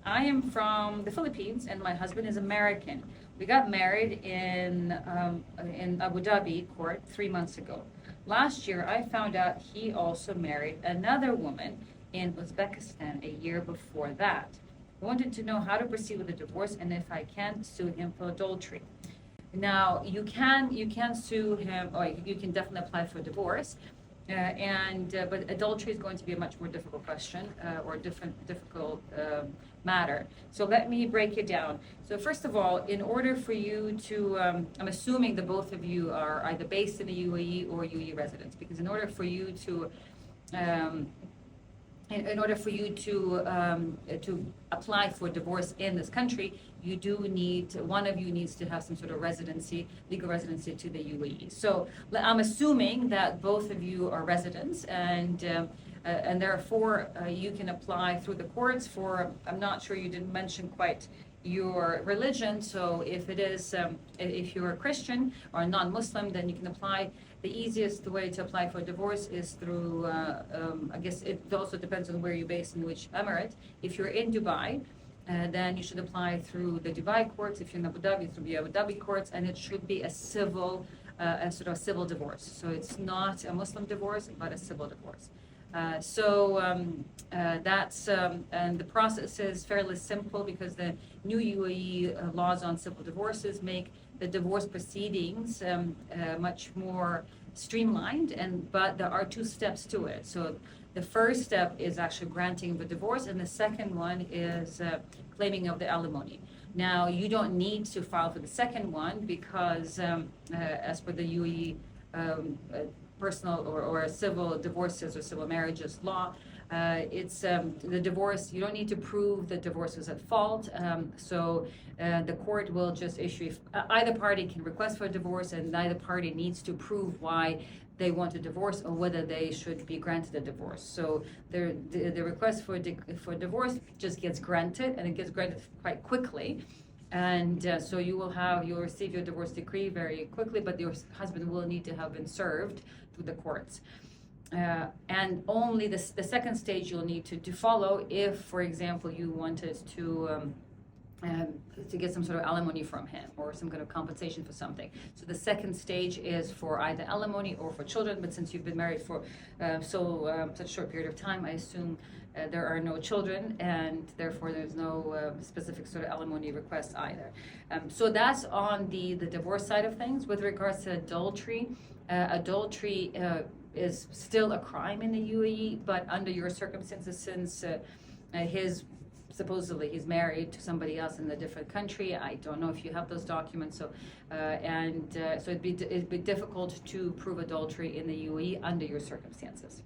I am from the Philippines, and my husband is American. We got married in Abu Dhabi court 3 months ago. Last year, I found out he also married another woman in Uzbekistan a year before that. I wanted to know how to proceed with the divorce and if I can sue him for adultery. Now you can sue him, or you can definitely apply for divorce, and but adultery is going to be a much more difficult question, or difficult matter. So let me break it down. So first of all, in order for you to, I'm assuming that both of you are either based in the UAE or UAE residents, because in order for you to um, in order for you to apply for divorce in this country, you do need, one of you needs to have some sort of residency, legal residency to the UAE. So I'm assuming that both of you are residents, and therefore you can apply through the courts for. I'm not sure, you didn't mention quite your religion. So if it is, if you're a Christian or a non-Muslim, then you can apply. The easiest way to apply for a divorce is through, I guess it also depends on where you're based, in which emirate. If you're in Dubai, then you should apply through the Dubai courts. If you're in Abu Dhabi, through the Abu Dhabi courts, and it should be a civil, a sort of civil divorce. So it's not a Muslim divorce, but a civil divorce. That's and the process is fairly simple, because the new UAE laws on civil divorces make the divorce proceedings much more streamlined, but there are two steps to it. So the first step is actually granting the divorce, and the second one is claiming of the alimony. Now, you don't need to file for the second one, because as per the UAE personal or civil divorces or civil marriages law, it's the divorce, you don't need to prove the divorce was at fault. The court will just issue, if either party can request for a divorce, and neither party needs to prove why they want a divorce or whether they should be granted a divorce. So the request for divorce just gets granted, and it gets granted quite quickly. And so you'll receive your divorce decree very quickly, but your husband will need to have been served through the courts. And only the second stage you'll need to follow if, for example, you wanted to get some sort of alimony from him, or some kind of compensation for something. So the second stage is for either alimony or for children. But since you've been married for such a short period of time, I assume there are no children, and therefore there's no specific sort of alimony request either. So that's on the divorce side of things. With regards to adultery, adultery is still a crime in the UAE, but under your circumstances, since supposedly he's married to somebody else in a different country. I don't know if you have those documents. So it'd be difficult to prove adultery in the UAE under your circumstances.